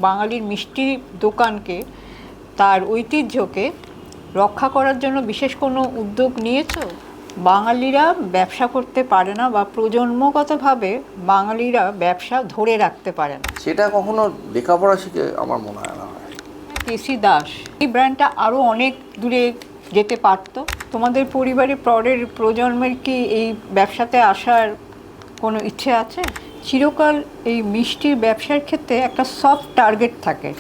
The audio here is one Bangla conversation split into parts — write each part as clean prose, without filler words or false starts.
বাঙালির মিষ্টি দোকানকে তার ঐতিহ্যকে রক্ষা করার জন্য বিশেষ কোনো উদ্যোগ নিয়েছো? বাঙালিরা ব্যবসা করতে পারে না বা প্রজন্মগতভাবে বাঙালিরা ব্যবসা ধরে রাখতে পারে না, সেটা কখনো লেখাপড়া শিখে আমার মনে হয় না। কেসি দাস এই ব্র্যান্ডটা আরও অনেক দূরে যেতে পারতো। তোমাদের পরিবারের পরের প্রজন্মের কি এই ব্যবসাতে আসার কোনো ইচ্ছে আছে? চিরকাল এই মিষ্টির ব্যবসার ক্ষেত্রে একটা সফট টার্গেট থাকে,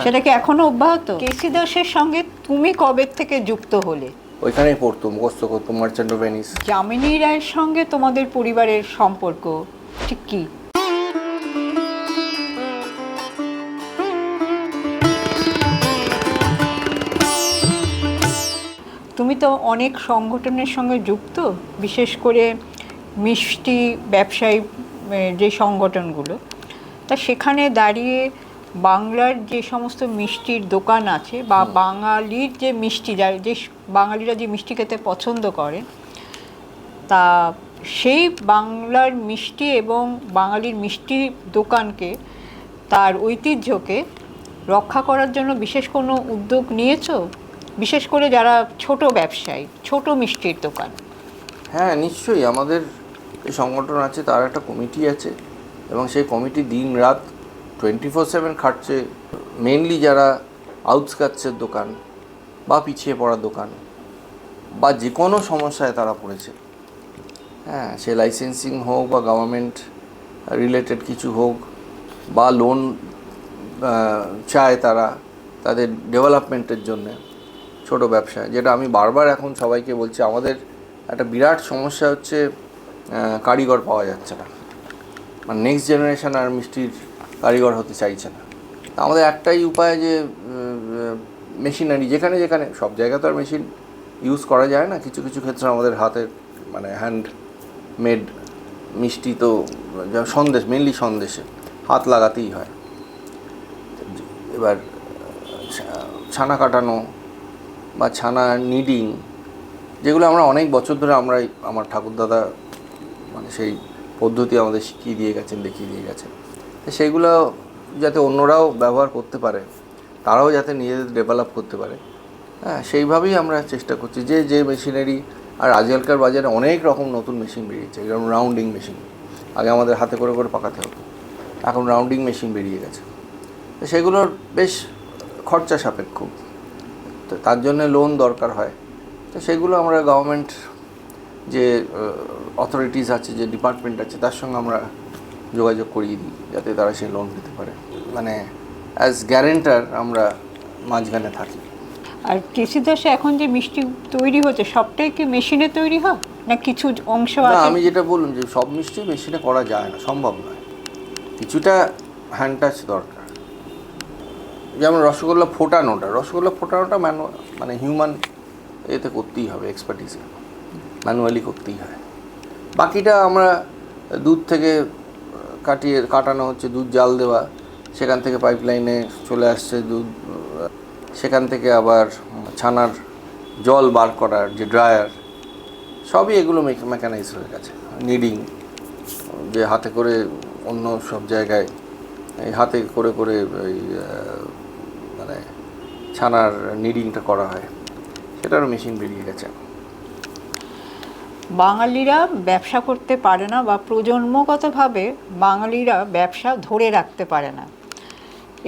সেটা কি এখনো অব্যাহত? কেসি দাসের সঙ্গে তুমি কবে থেকে যুক্ত হলে? ওইখানেই পড়তো, মুখস্থ করতো মার্চেন্ট অফ ভেনিস। যামিনী রায়ের সঙ্গে তোমাদের পরিবারের সম্পর্ক ঠিক কি? তুমি তো অনেক সংগঠনের সঙ্গে যুক্ত, বিশেষ করে মিষ্টি ব্যবসায়ী যে সংগঠনগুলো, তা সেখানে দাঁড়িয়ে বাংলার যে সমস্ত মিষ্টির দোকান আছে বা বাঙালির যে মিষ্টি যে বাঙালিরা যে মিষ্টি খেতে পছন্দ করে, তা সেই বাংলার মিষ্টি এবং বাঙালির মিষ্টি দোকানকে তার ঐতিহ্যকে রক্ষা করার জন্য বিশেষ কোনো উদ্যোগ নিয়েছো? বিশেষ করে যারা ছোট ব্যবসায়ী, ছোট মিষ্টির দোকান। হ্যাঁ, নিশ্চয়ই। আমাদের যে সংগঠন আছে তার একটা কমিটি আছে, এবং সেই কমিটি দিন রাত 24/7 খাটছে। মেনলি যারা আউটস্কার্টসের দোকান বা পিছিয়ে পড়া দোকান বা যে কোনো সমস্যায় তারা পড়েছে, হ্যাঁ, সে লাইসেন্সিং হোক বা গভর্নমেন্ট রিলেটেড কিছু হোক বা লোন চায় তারা তাদের ডেভেলপমেন্টের জন্যে, ছোট ব্যবসায়। যেটা আমি বারবার এখন সবাইকে বলছি, আমাদের একটা বিরাট সমস্যা হচ্ছে কারিগর পাওয়া যাচ্ছে না, মানে নেক্সট জেনারেশন আর মিষ্টির কারিগর হতে চাইছে না। আমাদের একটাই উপায় যে মেশিনারি, যেখানে যেখানে, সব জায়গায় তো আর মেশিন ইউজ করা যায় না, কিছু কিছু ক্ষেত্রে আমাদের হাতের মানে হ্যান্ডমেড মিষ্টি তো, সন্দেশ, মেনলি সন্দেশে হাত লাগাতেই হয়। এবার ছানা কাটানো বা ছানা নিডিং, যেগুলো আমরা অনেক বছর ধরে আমার ঠাকুরদাদা মানে সেই পদ্ধতি আমাদের শিখিয়ে দিয়ে গেছেন, দেখিয়ে দিয়ে গেছেন, সেইগুলো যাতে অন্যরাও ব্যবহার করতে পারে, তারাও যাতে নিজেদের ডেভেলপ করতে পারে, হ্যাঁ, সেইভাবেই আমরা চেষ্টা করছি। যে মেশিনারি, আর আজকালকার বাজারে অনেক রকম নতুন মেশিন বেরিয়েছে, যেরকম রাউন্ডিং মেশিন। আগে আমাদের হাতে করে করে পাকাতে হতো, এখন রাউন্ডিং মেশিন বেরিয়ে গেছে। তো সেগুলোর বেশ খরচা সাপেক্ষ, তো তার জন্য লোন দরকার হয়। তো সেগুলো আমরা গভর্নমেন্ট যে অথরিটিস আছে, যে ডিপার্টমেন্ট আছে, তার সঙ্গে আমরা যোগাযোগ করিয়ে দিই যাতে তারা সেই লোন পেতে পারে। মানে অ্যাজ গ্যারেন্টার আমরা মাঝখানে থাকি। আর কেসি দাসে এখন যে মিষ্টি তৈরি হচ্ছে সবটাই কি মেশিনে তৈরি হয় না কিছু অংশ আছে? আমি যেটা বললাম যে সব মিষ্টি মেশিনে করা যায় না, সম্ভব নয়, কিছুটা হ্যান্ড টাচ দরকার। যেমন রসগোল্লা ফোটানোটা মানে হিউম্যান এতে করতেই হবে, এক্সপার্টিসে ম্যানুয়ালি করতেই হয়। বাকিটা আমরা দুধ থেকে কাটানো হচ্ছে, দুধ জাল দেওয়া, সেখান থেকে পাইপলাইনে চলে আসছে দুধ, সেখান থেকে আবার ছানার জল বার করার যে ড্রায়ার, সবই এগুলো মেকানাইজ হয়ে গেছে। নিডিং, যে হাতে করে অন্য সব জায়গায় এই হাতে করে করে এই মানে ছানার নিডিংটা করা হয়, সেটারও মেশিন বেরিয়ে গেছে। বাঙালিরা ব্যবসা করতে পারে না বা প্রজন্মগতভাবে বাঙালিরা ব্যবসা ধরে রাখতে পারে না,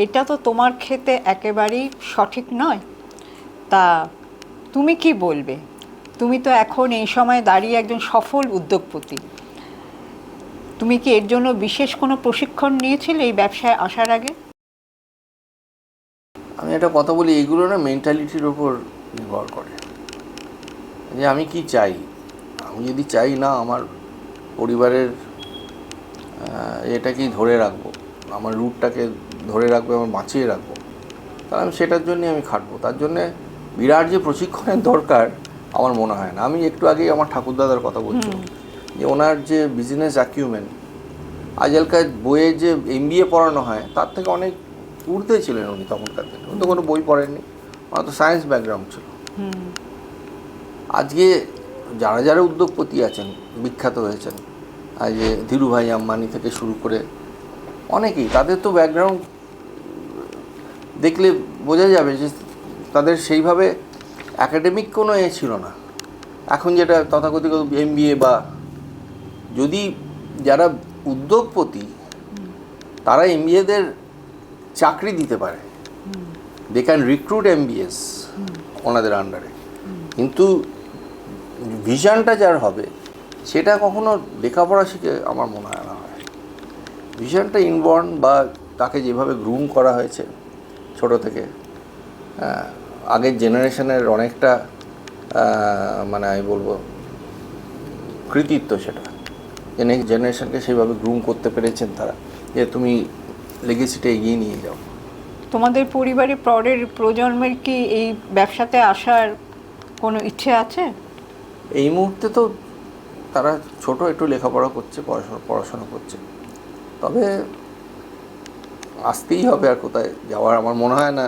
এটা তো তোমার ক্ষেত্রে একেবারেই সঠিক নয়। তা তুমি কি বলবে? তুমি তো এখন এই সময় দাঁড়িয়ে একজন সফল উদ্যোগপতি, তুমি কি এর জন্য বিশেষ কোনো প্রশিক্ষণ নিয়েছিলে এই ব্যবসায় আসার আগে? আমি একটা কথা বলি, এইগুলো না মেন্টালিটির ওপর নির্ভর করে, যে আমি কি চাই। আমি যদি চাই না আমার পরিবারের এটাকেই ধরে রাখবো, আমার রুটটাকে ধরে রাখবো, আমার বাঁচিয়ে রাখবো, তাহলে আমি সেটার জন্যই আমি খাটবো। তার জন্যে বিরাট যে প্রশিক্ষণের দরকার আমার মনে হয় না। আমি একটু আগেই আমার ঠাকুরদাদার কথা বলছিলাম, যে ওনার যে বিজনেস অ্যাকিউমেন্ট, আজকালকার বইয়ে যে MBA পড়ানো হয় তার থেকে অনেক ঊর্ধ্বে ছিলেন উনি তখনকার দিনে। উনি তো কোনো বই পড়েননি, ওনার তো সায়েন্স ব্যাকগ্রাউন্ড ছিল। আজকে যারা যারা উদ্যোগপতি আছেন, বিখ্যাত হয়েছেন, আজ ধীরুভাই আম্বানি থেকে শুরু করে অনেকেই, তাদের তো ব্যাকগ্রাউন্ড দেখলে বোঝা যাবে যে তাদের সেইভাবে একাডেমিক কোনো ছিল না। এখন যেটা তথাকথিত MBA, বা যদি যারা উদ্যোগপতি তারা MBAদের চাকরি দিতে পারে, দে ক্যান রিক্রুট MBAs ওনাদের আন্ডারে, কিন্তু ভিশনটা যার হবে সেটা কখনো লেখাপড়া শিখে আমার মনে হয় না হয়। ভিশনটা ইনবর্ন, বা তাকে যেভাবে গ্রুম করা হয়েছে ছোট থেকে, আগের জেনারেশনের অনেকটা মানে আমি বলবো কৃতিত্ব সেটা, যে নেক্সট জেনারেশনকে সেইভাবে গ্রুম করতে পেরেছেন তারা, যে তুমি লেগেসিটা এগিয়ে নিয়ে যাও। তোমাদের পরিবারে পরের প্রজন্মের কি এই ব্যবসাতে আসার কোনো ইচ্ছে আছে? এই মুহূর্তে তো তারা ছোট, একটু লেখাপড়া করছে, পড়াশোনা করছে, তবে আসতেই হবে। আর কোথায় যাওয়ার আমার মনে হয় না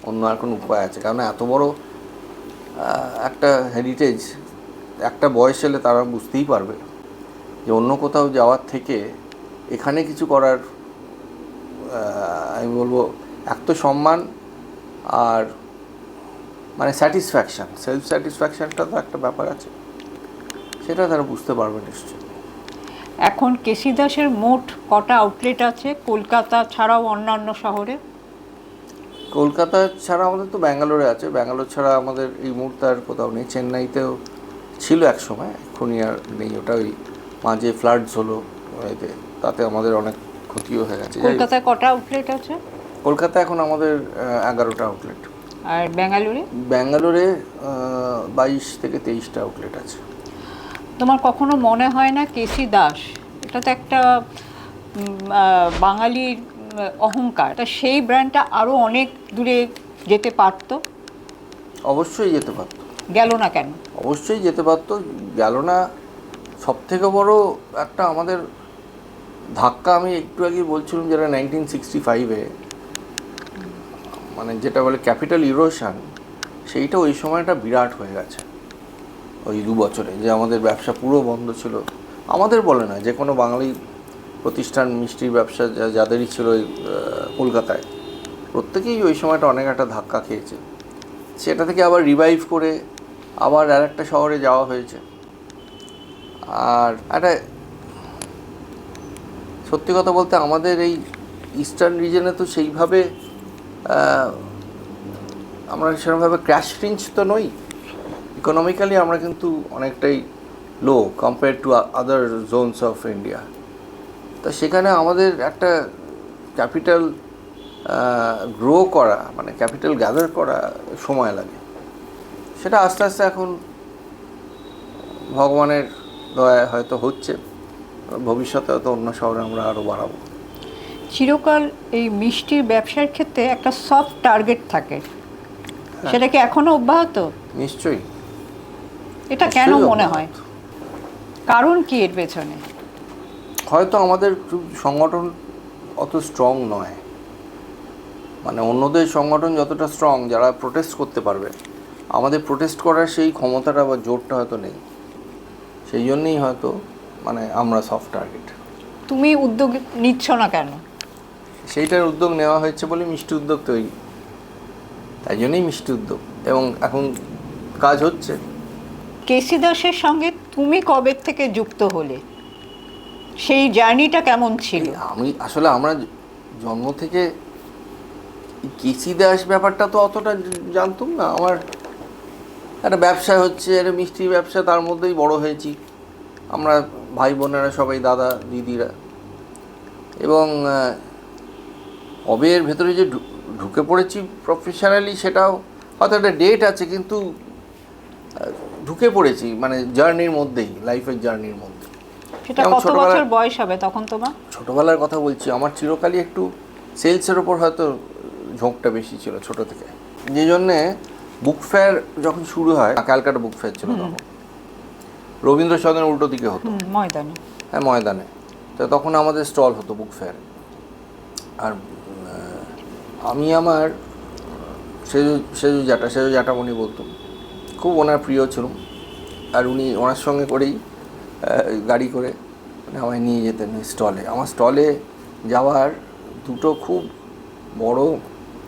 অন্য আর কোনো উপায় আছে, কারণ এত বড় একটা হেরিটেজ একটা বয়স এলে তারা বুঝতেই পারবে যে অন্য কোথাও যাওয়ার থেকে এখানে কিছু করার, আমি বলবো এক তো সম্মান, আর মানে স্যাটিসফ্যাকশান, সেলফ স্যাটিসফ্যাকশানটা তো একটা ব্যাপার আছে, সেটা তারা বুঝতে পারবে নিশ্চয়ই। এখন কেসি দাসের মোট কটা আউটলেট আছে কলকাতা ছাড়াও অন্যান্য শহরে? কলকাতা ছাড়া আমাদের তো ব্যাঙ্গালোরে আছে, ব্যাঙ্গালোর ছাড়া আমাদের এই মুহূর্তে আর কোথাও নেই। চেন্নাইতেও ছিল এক সময়, এখনই আর নেই। ওটা ওই মাঝে ফ্লাডস হলো এতে, তাতে আমাদের অনেক ক্ষতিও হয়ে গেছে। কলকাতায় কটা আউটলেট আছে? কলকাতা এখন আমাদের 11টা আউটলেট। আর ব্যাঙ্গালোরে? ব্যাঙ্গালোরে 22 থেকে 23টা আউটলেট আছে। তোমার কখনো মনে হয় না কেসি দাস এটা তো একটা বাঙালির অহংকার, তা সেই ব্র্যান্ডটা আরও অনেক দূরে যেতে পারতো? অবশ্যই যেতে পারতো। গেল না কেন? অবশ্যই যেতে পারতো, গেল না। সবথেকে বড় একটা আমাদের ধাক্কা, আমি একটু আগে বলছিলাম, যেটা 1965-এ মানে যেটা বলে ক্যাপিটাল ইরোশন, সেইটা ওই সময়টা বিরাট হয়ে গেছে ওই 2 বছরে, যে আমাদের ব্যবসা পুরো বন্ধ ছিল। আমাদের বলে না, যে কোনো বাঙালি প্রতিষ্ঠান, মিষ্টির ব্যবসা যাদেরই ছিল ওই কলকাতায়, প্রত্যেকেই ওই সময়টা অনেক একটা ধাক্কা খেয়েছে। সেটা থেকে আবার রিভাইভ করে আবার আর একটা শহরে যাওয়া হয়েছে। আর একটা সত্যি কথা বলতে, আমাদের এই ইস্টার্ন রিজনে তো সেইভাবে আমরা সেরকমভাবে ক্র্যাশ রিঞ্চ তো নই। ইকোনমিক্যালি আমরা কিন্তু অনেকটাই low compare to other zones of India. তো সেখানে আমাদের একটা ক্যাপিটাল গ্রো করা, মানে ক্যাপিটাল গ্যাদার করা সময় লাগে। সেটা আস্তে আস্তে এখন ভগবানের দয়ায় হয়তো হচ্ছে, ভবিষ্যতে হয়তো অন্য শহরে আমরা আরও বাড়াবো। চিরকাল এই মিষ্টির ব্যবসার ক্ষেত্রে একটা সফট টার্গেট থাকে, সেটা কি এখনো অব্যাহত? নিশ্চয়ই। এটা কেন মনে হয়? কারণ কি এর পেছনে? হয়তো আমাদের সংগঠন অত স্ট্রং নয়, মানে অন্যদের সংগঠন যতটা স্ট্রং, যারা প্রোটেস্ট করতে পারবে, আমাদের প্রোটেস্ট করার সেই ক্ষমতাটা বা জোরটা হয়তো নেই। সেই জন্যই হয়তো মানে আমরা সফট টার্গেট। তুমি উদ্যোগ নিচ্ছ না কেন? সেইটার উদ্যোগ নেওয়া হয়েছে বলে মিষ্টি উদ্যোগ তৈরি, তাই জন্যই মিষ্টি উদ্যোগ, এবং এখন কাজ হচ্ছে। কেসি দাসের সঙ্গে তুমি কবে থেকে যুক্ত হলে? সেই জার্নিটা কেমন ছিল? আমি আসলে আমরা জন্ম থেকে কেসি দাস ব্যাপারটা তো অতটা জানতাম না। আমার একটা ব্যবসা হচ্ছে, একটা মিষ্টির ব্যবসা, তার মধ্যেই বড় হয়েছি আমরা ভাই বোনেরা সবাই, দাদা দিদিরা। এবং কবে এর ভেতরে যে ঢুকে পড়েছি প্রফেশনালি, সেটাও হয়তো একটা ডেট আছে, কিন্তু ঢুকে পড়েছি মানে জার্নির মধ্যেই, লাইফের জার্নির মধ্যে। সেটা কত বছর বয়স হবে তখন তোমার? ছোটোবেলার কথা বলছি। আমার চিরকালই একটু সেলসের ওপর হয়তো ঝোঁকটা বেশি ছিল ছোটো থেকে, যে জন্যে বুক ফেয়ার যখন শুরু হয়, ক্যালকাটা বুক ফেয়ার ছিল তখন, রবীন্দ্র সদনের উল্টো দিকে হতো, ময়দানে। হ্যাঁ ময়দানে। তো তখন আমাদের স্টল হতো বুক ফেয়ার। আর আমি আমার সেজু জাটামণি বলতাম, খুব ওনার প্রিয় ছিলাম। আর উনি ওনার সঙ্গে করেই গাড়ি করে আমায় নিয়ে যেতেন স্টলে। আমার স্টলে যাওয়ার দুটো খুব বড়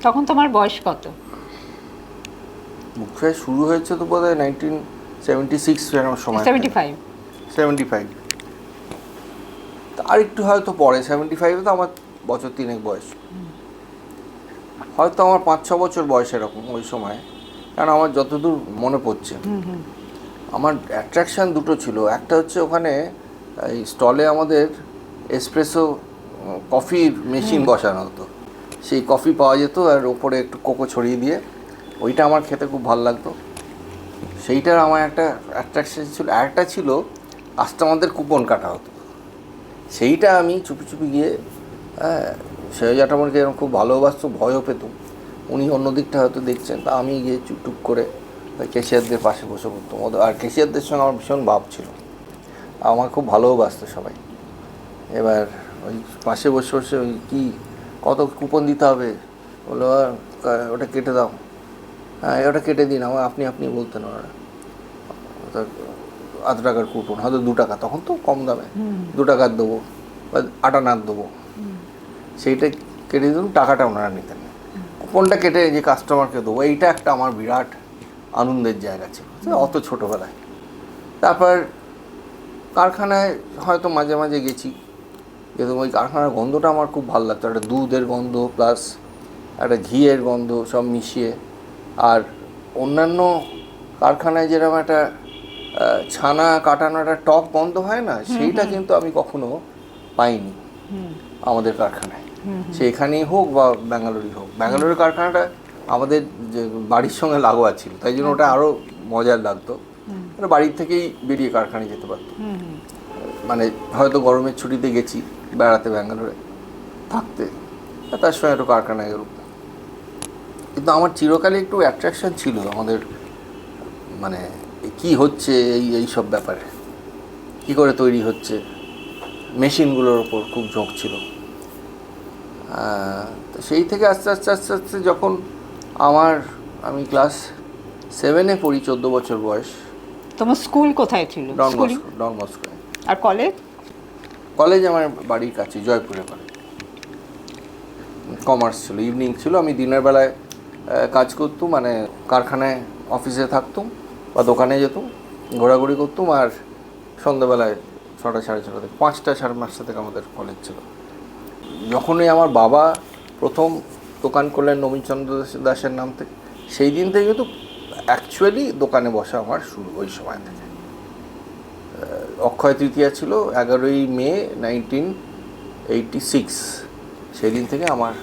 তখন তোমার বয়স কত? বুক ফেয়ার শুরু হয়েছে তো বোধ হয় 1976 এরকম সময়। 75। 75। আর একটু হয়তো পরে 75-এ তো আমার বছর 3 বয়স, হয়তো আমার 5-6 বছর বয়স এরকম ওই সময়। কারণ আমার যতদূর মনে পড়ছে আমার অ্যাট্রাকশান দুটো ছিল। একটা হচ্ছে ওখানে এই স্টলে আমাদের এসপ্রেসো কফির মেশিন বসানো হতো, সেই কফি পাওয়া যেত আর ওপরে একটু কোকো ছড়িয়ে দিয়ে, ওইটা আমার খেতে খুব ভালো লাগতো। সেইটার আমার একটা অ্যাট্রাকশান ছিল। আরেকটা ছিল কাস্টমারদের কুপন কাটা হতো, সেইটা আমি চুপি চুপি গিয়ে, হ্যাঁ, সে জ্যাঠামশাইকে এরকম খুব ভালোবাসতো, ভয়ও পেতাম। উনি অন্য দিকটা হয়তো দেখছেন, তা আমি গিয়ে চুপটুপ করে ক্যাশিয়ারদের পাশে বসে পড়তাম। আর ক্যাশিয়ারদের সঙ্গে আমার ভীষণ ভাব ছিল, আমার খুব ভালোবাসতো সবাই। এবার ওই পাশে বসে বসে ওই কী কত কুপন দিতে হবে বললো, ওটা কেটে দাও, হ্যাঁ ওটা কেটে দিন, আমার আপনি আপনি বলতেন ওরা। এত টাকার কুপন, হয়তো 2 টাকা, তখন তো কম দামে 2 টাকার দেবো বা 8 আনার দেবো, সেইটা কেটে দিন, টাকাটা ওনারা নিতেন। কুপনটা কেটে যে কাস্টমারকে দেবো, এইটা একটা আমার বিরাট আনন্দের জায়গা ছিল অত ছোটোবেলায়। তারপর কারখানায় হয়তো মাঝে মাঝে গেছি, কিন্তু ওই কারখানার গন্ধটা আমার খুব ভালো লাগতো। একটা দুধের গন্ধ প্লাস একটা ঘিয়ের গন্ধ সব মিশিয়ে। আর অন্যান্য কারখানায় যেরকম একটা ছানা কাটানো একটা টক গন্ধ হয় না, সেইটা কিন্তু আমি কখনো পাইনি আমাদের কারখানায়। সে এখানেই হোক বা ব্যাঙ্গালোরই হোক। ব্যাঙ্গালোরের কারখানাটা আমাদের যে বাড়ির সঙ্গে লাগোয়া ছিল, তাই জন্য ওটা আরও মজার লাগতো। বাড়ির থেকেই বেরিয়ে কারখানায় যেতে পারতো। মানে হয়তো গরমের ছুটিতে গেছি বেড়াতে ব্যাঙ্গালোরে থাকতে, তার সঙ্গে একটু কারখানায় গেল। কিন্তু আমার চিরকালে একটু অ্যাট্রাকশান ছিল আমাদের, মানে কি হচ্ছে এই সব ব্যাপারে, কি করে তৈরি হচ্ছে, মেশিনগুলোর ওপর খুব ঝোঁক ছিল। তো সেই থেকে আস্তে আস্তে আস্তে আস্তে যখন আমি ক্লাস 7-এ পড়ি, 14 বছর বয়স। তোমার স্কুল কোথায় ছিল? Don Bosco. আর কলেজ? কলেজ আমার বাড়ির কাছে, জয়পুরে কলেজ। কমার্স ছিল, ইভিনিং ছিল। আমি দিনের বেলায় কাজ করতাম, মানে কারখানায় অফিসে থাকতাম বা দোকানে যেতাম, ঘোরাঘুরি করতাম। আর সন্ধ্যাবেলায় 6টা সাড়ে 6টা থেকে 5টা সাড়ে 5টা থেকে আমাদের কলেজ ছিল। যখনই আমার বাবা প্রথম দোকান করলেন নবীনচন্দ্র দাসের নাম থেকে, সেই দিন থেকে কিন্তু অ্যাকচুয়ালি দোকানে বসা আমার শুরু ওই সময় থেকে। অক্ষয় তৃতীয়া ছিল 11ই মে 1986, সেই দিন থেকে আমার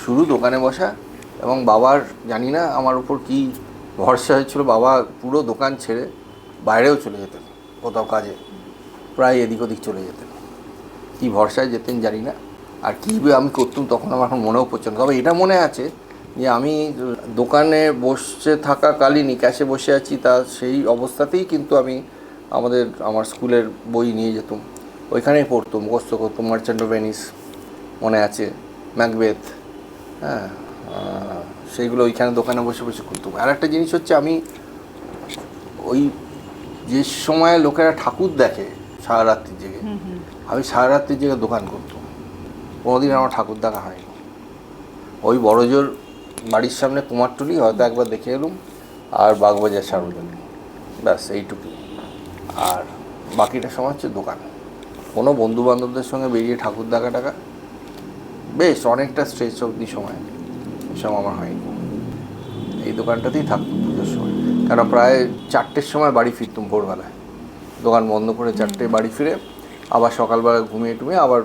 শুরু দোকানে বসা। এবং বাবার জানি না আমার উপর কী ভরসা হয়েছিল, বাবা পুরো দোকান ছেড়ে বাইরেও চলে যেতেন কোথাও কাজে, প্রায় এদিক ওদিক চলে যেতেন। কী ভরসায় যেতেন জানি না, আর কী আমি করতাম তখন আমার এখন মনেও পড়ছে না। তবে এটা মনে আছে যে আমি দোকানে বসে থাকাকালীনই ক্যাশে বসে আছি, তা সেই অবস্থাতেই কিন্তু আমি আমার স্কুলের বই নিয়ে যেতাম, ওইখানেই পড়তাম, মুখস্থ করতাম। মার্চেন্ট অফ ভেনিস মনে আছে, ম্যাকবেথ, হ্যাঁ, সেইগুলো ওইখানে দোকানে বসে বসে করতাম। আর একটা জিনিস হচ্ছে, আমি ওই যে সময় লোকেরা ঠাকুর দেখে সারা রাত্রির জেগে, আমি সারা রাত্রির জেগে দোকান করতাম। কোনোদিন আমার ঠাকুর দেখা হয়নি। ওই বড়জোর বাড়ির সামনে কুমারটুলি হয়তো একবার দেখে এলুম, আর বাগবাজার সার্বজনীন, ব্যাস এইটুকুই। আর বাকিটা সময় হচ্ছে দোকান। কোনো বন্ধুবান্ধবদের সঙ্গে বেরিয়ে ঠাকুর দেখা টাকা বেশ অনেকটা স্ট্রেচ অবধি সময় এসব আমার হয়নি। এই দোকানটাতেই থাকতাম পুজোর সময়, কেন প্রায় 4টের সময় বাড়ি ফিরতাম ভোরবেলায়, দোকান বন্ধ করে 4টেয় বাড়ি ফিরে আবার সকালবেলা ঘুমিয়ে টুমিয়ে আবার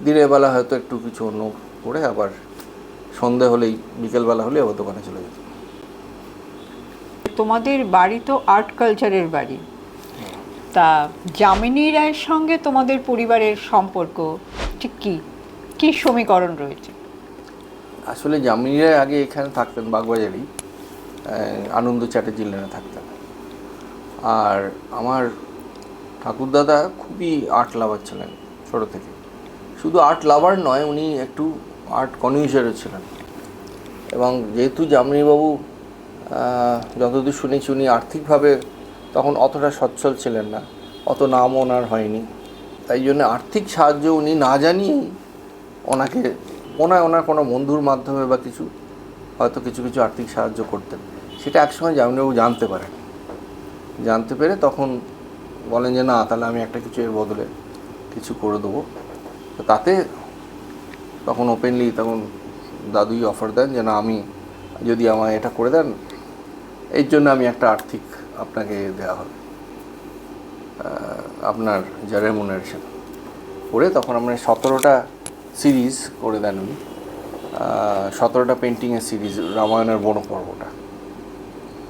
দিনের বেলা হয়তো একটু কিছু অন্য করে আবার সন্ধে হলেই, বিকেলবেলা হলেই আবার দোকানে চলে যেতাম। তোমাদের বাড়ি তো আর্ট কালচারের বাড়ি, তা যামিনী রায়ের সঙ্গে তোমাদের পরিবারের সম্পর্ক ঠিক কী সমীকরণ রয়েছে? আসলে যামিনী রায় আগে এখানে থাকতেন, বাগবাজারেই, আনন্দ চ্যাটার্জি লেনে থাকতেন। আর আমার ঠাকুরদাদা খুবই আর্ট লাভার ছিলেন ছোটো থেকে। শুধু আর্ট লাভার নয়, উনি একটু আর্ট কনভিউসারও ছিলেন। এবং যেহেতু যামিনীবাবু যতদূর শুনেছি উনি আর্থিকভাবে তখন অতটা সচ্ছল ছিলেন না, অত নাম ওনার হয়নি, তাই জন্য আর্থিক সাহায্য উনি না জানিয়েই ওনাকে মনে হয় ওনার কোনো বন্ধুর মাধ্যমে বা কিছু হয়তো কিছু কিছু আর্থিক সাহায্য করতেন। সেটা একসময় জামিনবাবু জানতে পারেন, জানতে পেরে তখন বলেন যে না তাহলে আমি একটা কিছু এর বদলে কিছু করে দেবো। তো তাতে তখন ওপেনলি তখন দাদুই অফার দেন যে না আমি যদি আমায় এটা করে দেন এর জন্য আমি একটা আর্থিক আপনাকে দেওয়া হবে, আপনার যা রেমুনারেশন করে। তখন আমরা 17টা সিরিজ করে দেন উনি, 17টা পেন্টিংয়ের সিরিজ, রামায়ণের বড় পর্বটা।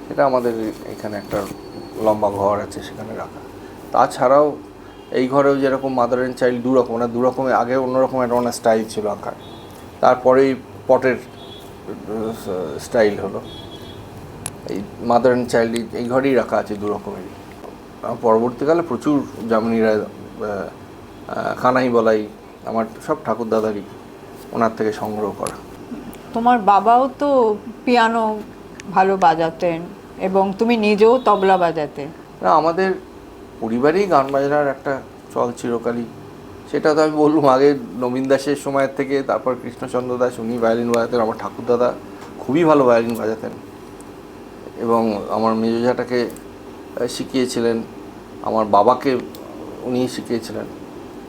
সেটা আমাদের এখানে একটা লম্বা ঘর আছে সেখানে রাখা। তাছাড়াও এই ঘরেও যেরকম মাদার অ্যান্ড চাইল্ড দু রকম, না দু রকমের, আগে অন্যরকম একটা ওনার স্টাইল ছিল আঁকার, তারপরেই পটের স্টাইল হলো। এই মাদার অ্যান্ড চাইল্ড এই ঘরেই রাখা আছে দু রকমেরই। পরবর্তীকালে প্রচুর জামিনীরা, কানাই বলাই, আমার সব ঠাকুরদাদারই ওনার থেকে সংগ্রহ করা। তোমার বাবাও তো পিয়ানো ভালো বাজাতেন এবং তুমি নিজেও তবলা বাজাতে। না, আমাদের পরিবারেই গান বাজনার একটা চল চিরকালই। সেটা তো আমি বললাম আগে, নবীন দাসের সময়ের থেকে, তারপর কৃষ্ণচন্দ্র দাস উনি ভায়োলিন বাজাতেন, আমার ঠাকুরদাদা খুবই ভালো ভায়োলিন বাজাতেন এবং আমার মেজোজাটাকে শিখিয়েছিলেন, আমার বাবাকে উনি শিখিয়েছিলেন,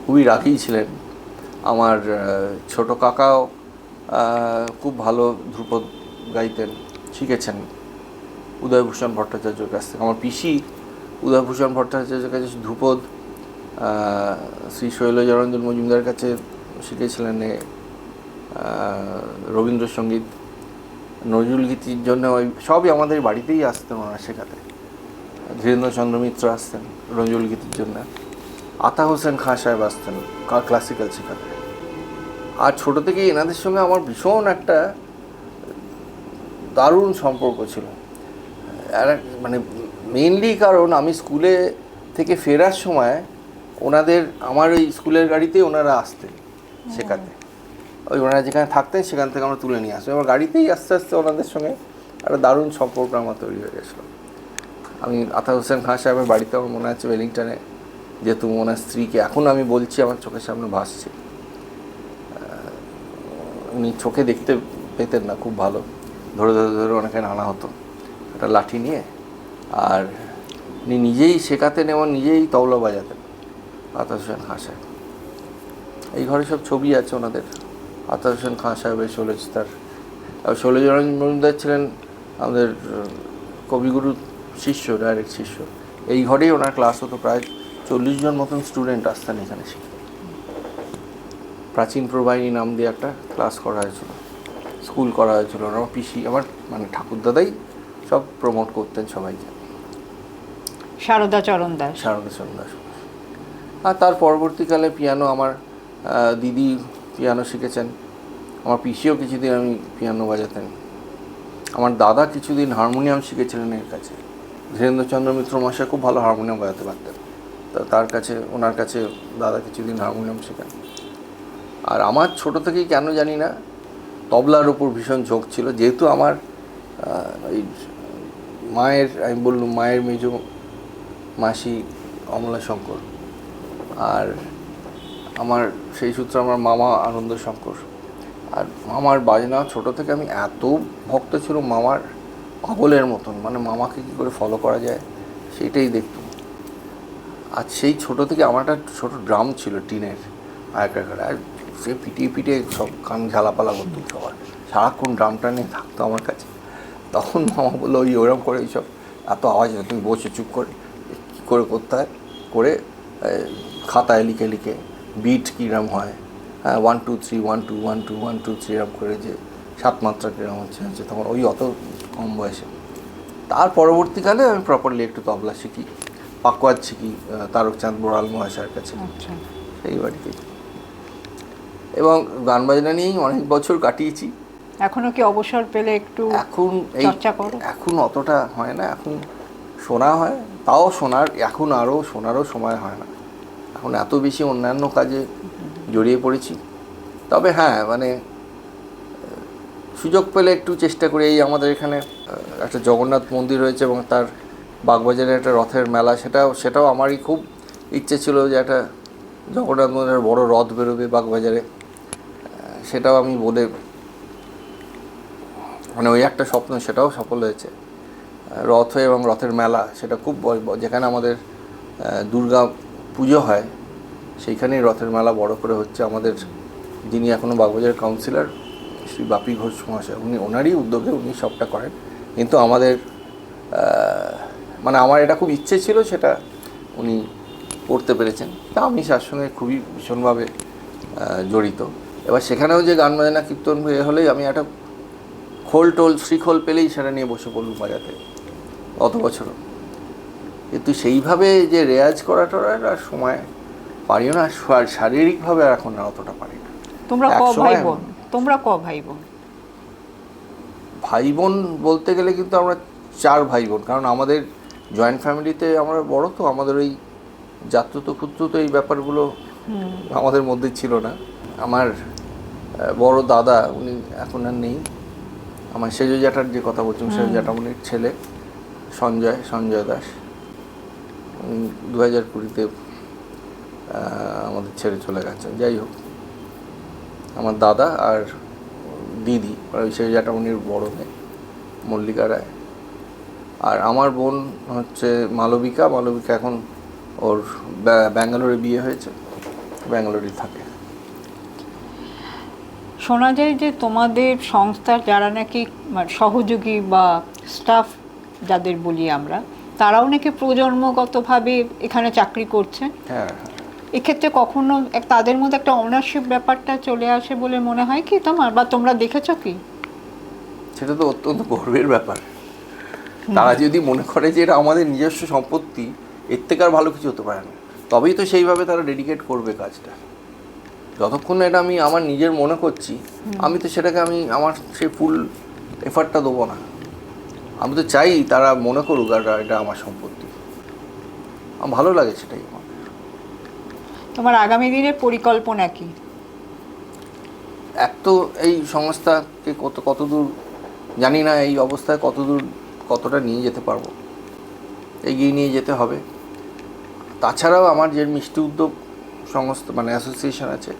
খুবই রাগী ছিলেন। আমার ছোট কাকাও খুব ভালো ধ্রুপদ গাইতেন, শিখেছেন উদয়ভূষণ ভট্টাচার্যের কাছ থেকে। আমার পিসি উদয়ভূষণ ভট্টাচার্যের কাছে ধ্রুপদ, শ্রী শৈলজারঞ্জন মজুমদারের কাছে শিখেছিলেন রবীন্দ্রসঙ্গীত, নজরুল গীতির জন্য ওই সবই আমাদের বাড়িতেই আসতেন ওনারা শেখাতে। ধীরেন্দ্রচন্দ্র মিত্র আসতেন নজরুল গীতির জন্য, আতা হোসেন খাঁ সাহেব আসতেন ক্লাসিক্যাল শেখাতে। আর ছোটো থেকেই এনাদের সঙ্গে আমার ভীষণ একটা দারুণ সম্পর্ক ছিল। আর মানে মেইনলি কারণ আমি স্কুলে থেকে ফেরার সময় ওনাদের, আমার ওই স্কুলের গাড়িতেই ওনারা আসতেন শেখাতে। ওই ওনারা যেখানে থাকতেন সেখান থেকে আমরা তুলে নিয়ে আসতাম, এবার গাড়িতেই আস্তে আস্তে ওনাদের সঙ্গে একটা দারুণ সম্পর্ক আমার তৈরি হয়ে গেছিলো। আমি আতা হোসেন খাঁ সাহেবের বাড়িতে আমার মনে আছে ওয়েলিংটনে, যেহেতু ওনার স্ত্রীকে এখন আমি বলছি আমার চোখের সামনে ভাসছে। উনি চোখে দেখতে পেতেন না খুব ভালো, ধরে ধরে ধরে অনেকে আনা হতো একটা লাঠি নিয়ে, আর উনি নিজেই শেখাতেন এবং নিজেই তবলা বাজাতেন আতা হোসেন খাঁ সাহেব। এই ঘরে সব ছবি আছে ওনাদের, আতা হোসেন খাঁ সাহেবের, শৈলচিত্রার। আর শৈলজারঞ্জন মজুমদার ছিলেন আমাদের কবিগুরুর শিষ্য, ডাইরেক্ট শিষ্য। এই ঘরেই ওনার ক্লাস হতো, প্রায় 40 জন মতন স্টুডেন্ট আসতেন এখানে শিখতে। প্রাচীন প্রবাহিনী নাম দিয়ে একটা ক্লাস করা হয়েছিল, স্কুল করা হয়েছিল। আমার পিসি, আমার মানে ঠাকুরদাদাই সব প্রমোট করতেন সবাইকে। সারদা চরণ দাস। সারদা চরণ দাস। আর তার পরবর্তীকালে পিয়ানো আমার দিদি পিয়ানো শিখেছেন, আমার পিসিও কিছুদিন আমি পিয়ানো বাজাতেন, আমার দাদা কিছুদিন হারমোনিয়াম শিখেছিলেন এর কাছে। ধীরেন্দ্রচন্দ্র মিত্র মশাই খুব ভালো হারমোনিয়াম বাজাতে পারতেন, তার কাছে, ওনার কাছে দাদা কিছুদিন হারমোনিয়াম শেখেন। আর আমার ছোটো থেকেই কেন জানি না তবলার ওপর ভীষণ ঝোঁক ছিল, যেহেতু আমার এই মায়ের, আমি বললাম মায়ের মেজ মাসি অমলা শঙ্কর, আর আমার সেই সূত্রে আমার মামা আনন্দ শঙ্কর। আর মামার বাজনা ছোটো থেকে আমি এত ভক্ত ছিল মামার, পাগলের মতন, মানে মামাকে কী করে ফলো করা যায় সেইটাই দেখতাম। আর সেই ছোটো থেকে আমার একটা ছোটো ড্রাম ছিল টিনের আগেকার, আর সে পিটিয়ে পিটিয়ে সব কান ঝালাপালা করতো সবার, সারাক্ষণ ড্রামটা নিয়ে থাকতো আমার কাছে। তখন মামা বললো ওই ওরকম করে এইসব এত আওয়াজ, তুমি বসে চুপ করে কী করে করতে হয়, করে খাতায় লিখে লিখে বিট কীরকম হয়, হ্যাঁ 1 2 3 1 2 1 2 1 2 3 এরকম করে, যে 7 মাত্রা কীরকম হচ্ছে তখন ওই অত কম বয়সে। তার পরবর্তীকালে আমি প্রপারলি একটু তবলা শিখি, পাকওয়াজ শিখি তারকচাঁদ বড়াল মহাশয়ের কাছে, সেই বাড়িতেই। এবং গান বাজনা নিয়েই অনেক বছর কাটিয়েছি। এখনো কি অবসর পেলে একটু এখন চর্চা করো? এখন অতটা হয় না, এখন শোনা হয়, তাও শোনার, এখন আরও শোনারও সময় হয় না, এখন এত বেশি অন্যান্য কাজে জড়িয়ে পড়েছি। তবে হ্যাঁ, মানে সুযোগ পেলে একটু চেষ্টা করি। এই আমাদের এখানে একটা জগন্নাথ মন্দির হয়েছে এবং তার বাগবাজারে একটা রথের মেলা, সেটাও আমারই খুব ইচ্ছে ছিল যে একটা জগন্নাথ মন্দিরের বড় রথ বেরোবে বাগবাজারে, সেটাও আমি বলে, মানে ওই একটা স্বপ্ন সেটাও সফল হয়েছে। রথ এবং রথের মেলা, সেটা খুব যেখানে আমাদের দুর্গা পুজো হয় সেইখানেই রথের মেলা বড় করে হচ্ছে। আমাদের যিনি এখনও বাগবাজারের কাউন্সিলর শ্রী বাপি ঘোষ মহাশয়, ওনারই উদ্যোগে উনি সবটা করেন। কিন্তু আমাদের মানে আমার এটা খুব ইচ্ছে ছিল, সেটা উনি করতে পেরেছেন। তা আমি তার সঙ্গে খুবই ভীষণভাবে জড়িত। এবার সেখানেও যে গান বাজনা কীর্তন হলেই আমি একটা শ্রীখোল পেলেই সেটা নিয়ে বসে পড়লুম বাজাতে, অত বছরও। কিন্তু সেইভাবে যে রেয়াজ করাটার আর সময় পারিও না, আর শারীরিকভাবে আর এখন আর অতটা পারি না। তোমরা ক ভাই বোন? ভাই বোন বলতে গেলে কিন্তু আমরা 4 ভাই বোন, কারণ আমাদের জয়েন্ট ফ্যামিলিতে আমরা বড়, তো আমাদের ওই জাততো পুত্রতো এই ব্যাপারগুলো আমাদের মধ্যে ছিল না। আমার বড় দাদা, উনি এখন আর নেই। আমার সেজ জ্যাঠার যে কথা বলছিলাম, সেজ জ্যাঠামণির ছেলে সঞ্জয় দাস, 2020-তে আমাদের ছেড়ে চলে গেছেন। যাই হোক, আমার দাদা আর দিদি, ওই সেজ জ্যাঠামণির বড় মেয়ে মল্লিকা রায়। আর আমার বোন হচ্ছে মালবিকা এখন ওর ব্যাঙ্গালোরে বিয়ে হয়েছে, ব্যাঙ্গালোরেই থাকে। শোনা যায় যে তোমাদের সংস্থার যারা নাকি সহযোগী বা স্টাফ যাদের বলি আমরা, তারাও নাকি প্রজন্মগতভাবে এখানে চাকরি করছে। হ্যাঁ, এক্ষেত্রে কখনো তাদের মধ্যে একটা ওনারশিপ ব্যাপারটা চলে আসে বলে মনে হয় কি তোমার, বা তোমরা দেখেছো কি? সেটা তো অত্যন্ত গর্বের ব্যাপার। তারা যদি মনে করে যে এটা আমাদের নিজস্ব সম্পত্তি, এর থেকে আর ভালো কিছু হতে পারে না, তবেই তো সেইভাবে তারা ডেডিকেট করবে কাজটা। যতক্ষণ না এটা আমি আমার নিজের মনে করছি, আমি তো সেটাকে আমার সেই ফুল এফার্টটা দেবো না। আমি তো চাই তারা মনে করুক আর এটা আমার সম্পত্তি। আমার ভালো লাগে সেটাই। আমার তোমার আগামী দিনের পরিকল্পনা কি? এক তো এই সংস্থাকে কতদূর জানি না, এই অবস্থায় কতটা নিয়ে যেতে পারবো, এগিয়ে নিয়ে যেতে হবে। তাছাড়াও আমার যে মিষ্টি উদ্যোগ সংস্থা মানে অ্যাসোসিয়েশন আছে,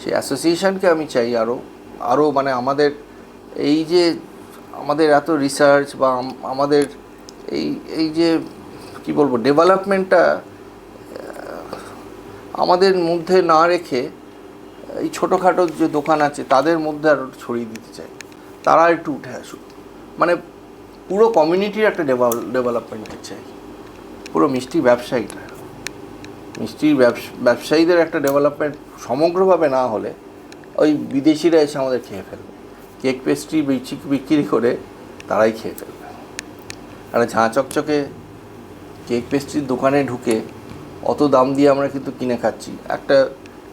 সেই অ্যাসোসিয়েশনকে আমি চাই আরও মানে আমাদের এই যে আমাদের এত রিসার্চ বা আমাদের এই যে কি বলবো ডেভেলপমেন্টটা আমাদের মধ্যে না রেখে এই ছোটোখাটো যে দোকান আছে তাদের মধ্যে আরও ছড়িয়ে দিতে চাই। তারা একটু উঠে আসুক, মানে পুরো কমিউনিটির একটা ডেভেলপমেন্ট চাই। পুরো মিষ্টির ব্যবসায়ীদের একটা ডেভেলপমেন্ট সমগ্রভাবে না হলে ওই বিদেশিরা এসে আমাদের খেয়ে ফেলবে। কেক পেস্ট্রি বিক্রি করে তারাই খেয়ে ফেলবে। আর ঝাঁ চকচকে কেক পেস্ট্রির দোকানে ঢুকে অত দাম দিয়ে আমরা কিন্তু কিনে খাচ্ছি। একটা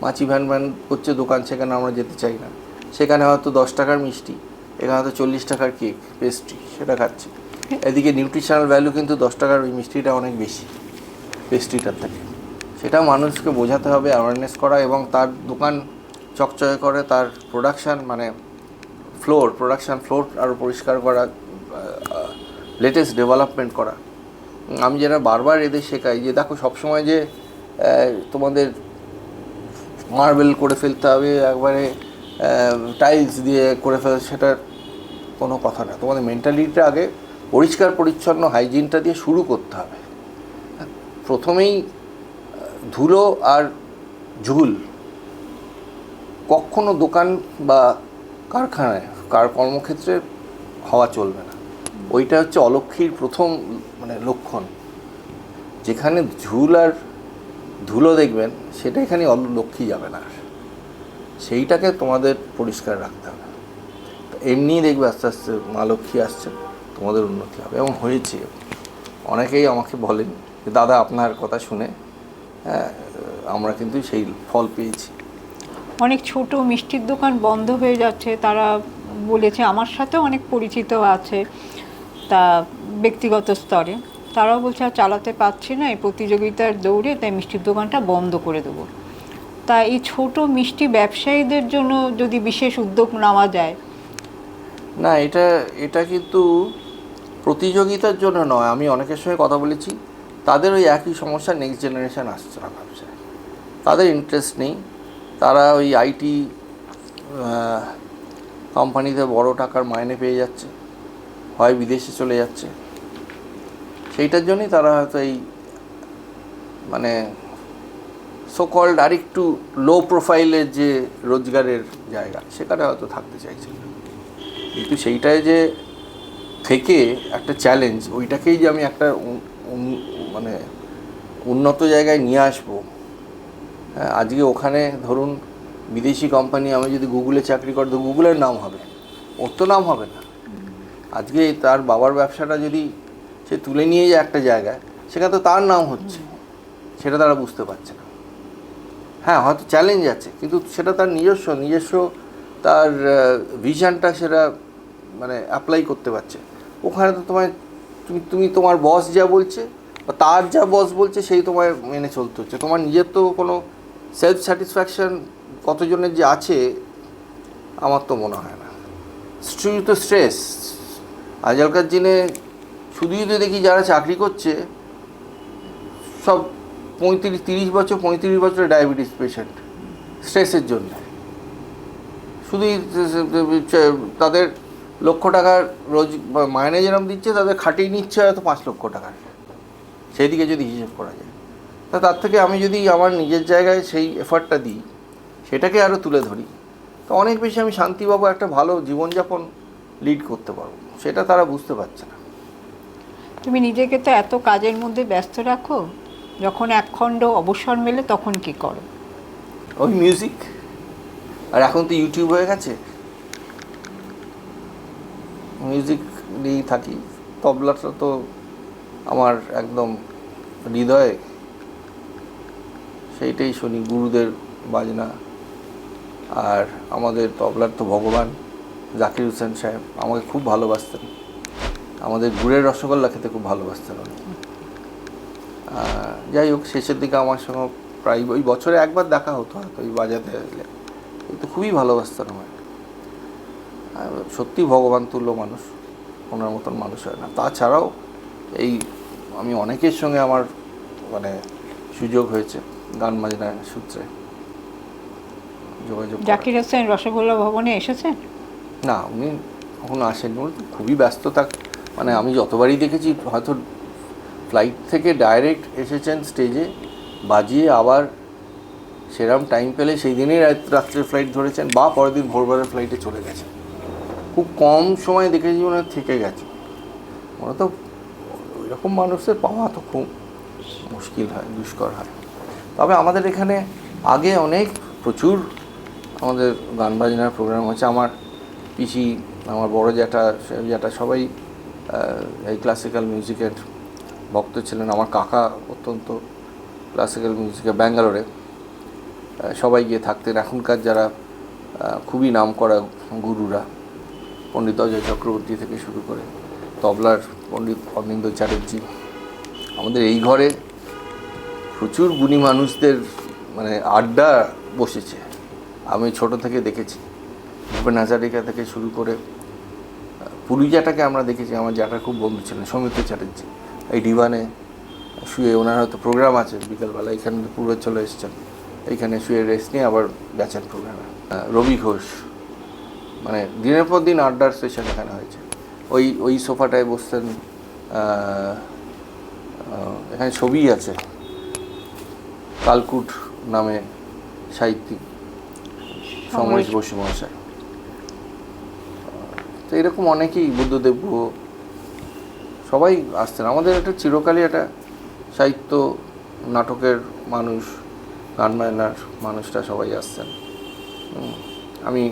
মাছি ভ্যান করছে দোকান, সেখানে আমরা যেতে চাই না। সেখানে হয়তো 10 টাকার মিষ্টি, এখানে হয়তো 40 টাকার কেক পেস্ট্রি, সেটা খাচ্ছি। এদিকে নিউট্রিশনাল ভ্যালু কিন্তু 10 টাকার ওই মিষ্টিটা অনেক বেশি পেস্ট্রিটার থেকে। সেটা মানুষকে বোঝাতে হবে, অ্যাওয়ারনেস করা, এবং তার দোকান চকচকে করে তার প্রোডাকশান ফ্লোর আরও পরিষ্কার করা, লেটেস্ট ডেভেলপমেন্ট করা। আমি যেটা বারবার এদের শেখাই যে দেখো, সবসময় যে তোমাদের মার্বেল করে ফেলতে হবে, একবারে টাইলস দিয়ে করে ফেলতে, সেটার কোনো কথা না। তোমাদের মেন্টালিটিটা আগে পরিষ্কার পরিচ্ছন্ন হাইজিনটা দিয়ে শুরু করতে হবে। প্রথমেই ধুলো আর ঝুল কখনো দোকান বা কারখানায় কর্মক্ষেত্রে হওয়া চলবে না। ওইটা হচ্ছে অলক্ষীর প্রথম মানে লক্ষণ। যেখানে ঝুল আর ধুলো দেখবেন, সেটা এখানে লক্ষ্মী যাবে না। সেইটাকে তোমাদের পরিষ্কার রাখতে হবে। এমনিই দেখবে আস্তে আস্তে মা লক্ষ্মী আসছে, তোমাদের উন্নতি হবে। এবং হয়েছে। অনেকেই আমাকে বলেন যে দাদা আপনার কথা শুনে আমরা কিন্তু সেই ফল পেয়েছি। অনেক ছোট মিষ্টির দোকান বন্ধ হয়ে যাচ্ছে, তারা বলেছে, আমার সাথেও অনেক পরিচিত আছে তা ব্যক্তিগত স্তরে, তারাও বলছে আর চালাতে পারছি না এই প্রতিযোগিতার দৌড়ে, তাই মিষ্টির দোকানটা বন্ধ করে দেবো। তা এই ছোট মিষ্টি ব্যবসায়ীদের জন্য যদি বিশেষ উদ্যোগ নেওয়া যায়। না, এটা কিন্তু প্রতিযোগিতার জন্য নয়। আমি অনেকের সঙ্গে কথা বলেছি, তাদের ওই একই সমস্যা, নেক্সট জেনারেশান আসছে না ব্যবসায়, তাদের ইন্টারেস্ট নেই। তারা ওই আইটি কোম্পানিতে বড় টাকার মাইনে পেয়ে যাচ্ছে, হয় বিদেশে চলে যাচ্ছে। সেইটার জন্যই তারা হয়তো এই মানে সো কল্ড আর একটু লো প্রোফাইলের যে রোজগারের জায়গা, সেখানে হয়তো থাকতে চাইছে। কিন্তু সেইটায় যে থেকে একটা চ্যালেঞ্জ, ওইটাকেই যে আমি একটা মানে উন্নত জায়গায় নিয়ে আসবো। হ্যাঁ, আজকে ওখানে ধরুন বিদেশি কোম্পানি, আমি যদি গুগলে চাকরি করি তো গুগলের নাম হবে, ওর তো নাম হবে না। আজকে তার বাবার ব্যবসাটা যদি সে তুলে নিয়ে যায় একটা জায়গায়, সেখানে তো তার নাম হচ্ছে, সেটা তারা বুঝতে পারছে না। হ্যাঁ, হয়তো চ্যালেঞ্জ আছে, কিন্তু সেটা তার নিজস্ব তার ভিশনটা সেটা মানে অ্যাপ্লাই করতে পারছে। ওখানে তো তুমি তোমার বস যা বলছে বা তার যা বস বলছে সেই তোমায় মেনে চলতে হচ্ছে। তোমার নিজের তো কোনো সেলফ স্যাটিসফ্যাকশন কতজনের যে আছে আমার তো মনে হয় না। তো স্ট্রেস আজকালকার দিনে শুধুই তো দেখি যারা চাকরি করছে সব 35 বছরের ডায়াবেটিস পেশেন্ট, স্ট্রেসের জন্য। শুধুই তাদের লক্ষ টাকার রোজ মাইনে যেরকম দিচ্ছে, তাদের খাটিয়ে নিচ্ছে হয়তো 5 লক্ষ টাকার, সেই দিকে যদি হিসেব করা যায়। তার থেকে আমি যদি আমার নিজের জায়গায় সেই এফার্টটা দিই, সেটাকে আরও তুলে ধরি, তো অনেক বেশি আমি শান্তি পাবো, একটা ভালো জীবনযাপন লিড করতে পারবো। সেটা তারা বুঝতে পারছে না। তুমি নিজেকে তো এত কাজের মধ্যে ব্যস্ত রাখো, যখন একখণ্ড অবসর মেলে তখন কি করো? ওই মিউজিক, আর এখন তো ইউটিউব হয়ে গেছে, মিউজিক নিয়েই থাকি। তবলাটা তো আমার একদম হৃদয়ে, সেইটাই শুনি, গুরুদের বাজনা। আর আমাদের তবলার তো ভগবান জাকির হোসেন সাহেব আমাকে খুব ভালোবাসতেন, আমাদের গুড়ের রসগোল্লা খেতে খুব ভালোবাসতেন উনি। যাই হোক, শেষের দিকে আমার সঙ্গে প্রায় ওই বছরে একবার দেখা হতো হয়তো, ওই বাজাতে আসলে, কিন্তু খুবই ভালোবাসতেন আমায়। সত্যি ভগবান তুল্য মানুষ, ওনার মতন মানুষ হয় না। তাছাড়াও এই আমি অনেকের সঙ্গে আমার মানে সুযোগ হয়েছে গান বাজনার সূত্রে যোগাযোগ। জাকির হোসেন রসগোল্লা ভবনে এসেছেন? না, উনি কখনো আসেননি, উনি খুবই ব্যস্ততা। মানে আমি যতবারই দেখেছি, হয়তো ফ্লাইট থেকে ডাইরেক্ট এসেছেন স্টেজে বাজিয়ে, আবার সেরকম টাইম পেলে সেই দিনেই রাত্রের ফ্লাইট ধরেছেন, বা পরের দিন ভোরবেলার ফ্লাইটে চলে গেছেন। খুব কম সময় দেখেছি ওনার থেকে গেছে। ওরা তো ওইরকম মানুষের পাওয়া তো খুব মুশকিল হয়, দুষ্কর হয়। তবে আমাদের এখানে আগে অনেক প্রচুর আমাদের গান বাজনার প্রোগ্রাম হচ্ছে। আমার পিসি, আমার বড় জ্যাঠা সবাই এই ক্লাসিক্যাল মিউজিকের ভক্ত ছিলেন। আমার কাকা অত্যন্ত ক্লাসিক্যাল মিউজিকে ব্যাঙ্গালোরে সবাই গিয়ে থাকতেন। এখনকার যারা খুবই নাম করা গুরুরা, পণ্ডিত অজয় চক্রবর্তী থেকে শুরু করে তবলার পণ্ডিত অনিন্দ্য চ্যাটার্জি, আমাদের এই ঘরে প্রচুর গুণী মানুষদের মানে আড্ডা বসেছে। আমি ছোট থেকে দেখেছি, ভূপেন হাজারিকা থেকে শুরু করে পুরুলিয়াটাকে আমরা দেখেছি। আমার জ্যাঠার খুব বন্ধু ছিলেন সৌমিত্র চ্যাটার্জি, এই ডিভানে শুয়ে, ওনার হয়তো প্রোগ্রাম আছে বিকেলবেলা, এখানে পূর্বে চলে এসেছেন, এইখানে শুয়ে রেস্ট নিয়ে আবার গেছেন প্রোগ্রামে। রবি ঘোষ, মানে দিনের পর দিন আড্ডার সেশন এখানে হয়েছে। ওই সোফাটায় বসতেন, এখানে ছবি আছে, কালকুট নামে সাহিত্যিক সমরেশ বসু মহাশয়। তো এরকম অনেকেই, বুদ্ধদেব গুহ, সবাই আসতেন। আমাদের একটা চিরকালই একটা সাহিত্য নাটকের মানুষ, গান বাজনার মানুষটা সবাই আসতেন। আমি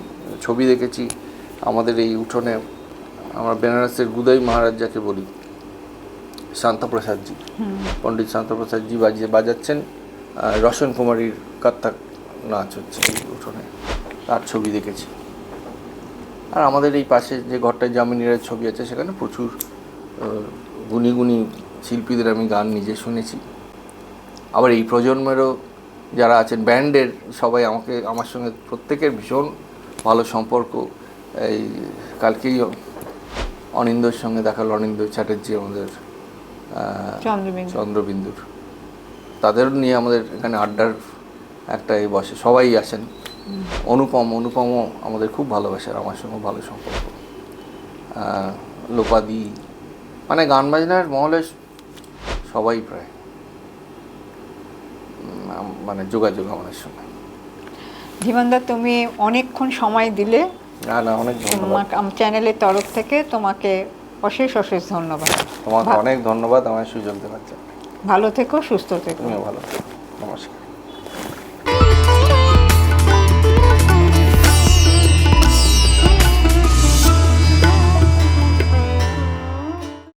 ছবি দেখেছি আমাদের এই উঠোনে, আমরা বেনারসের গুদাই মহারাজ যাকে বলি, শান্তপ্রসাদজি, পণ্ডিত শান্তপ্রসাদজি বাজাচ্ছেন, রোশন কুমারীর কত্থক নাচ হচ্ছে এই উঠোনে, তার ছবি দেখেছি। আর আমাদের এই পাশে যে ঘরটায় যামিনীর ছবি আছে, সেখানে প্রচুর গুণী গুণী শিল্পীদের আমি গান নিজে শুনেছি। আবার এই প্রজন্মেরও যারা আছেন ব্যান্ডের সবাই আমার সঙ্গে প্রত্যেকের ভীষণ ভালো সম্পর্ক। এই কালকেই অনিন্দ্যর সঙ্গে দেখা হলো, অনিন্দ্য চ্যাটার্জি আমাদের চন্দ্রবিন্দুর, তাদের নিয়ে আমাদের এখানে আড্ডার একটা বসে, সবাই আসেন অনুপমও আমাদের খুব ভালোবাসার, আমার সঙ্গে ভালো সম্পর্ক। লোপাদি, মানে গান বাজনার মহলে সবাই প্রায় মানে যোগাযোগ আমাদের সঙ্গে। জীবনদা, তুমি অনেকক্ষণ সময় দিলে, না অনেক ধন্যবাদ। চ্যানেলের তরফ থেকে তোমাকে অশেষ অশেষ ধন্যবাদ। তোমাকে অনেক ধন্যবাদ আমার সুযোগ দেওয়ার জন্য। ভালো থেকো, সুস্থ থেকো। তুমিও ভালো থেকো। নমস্কার।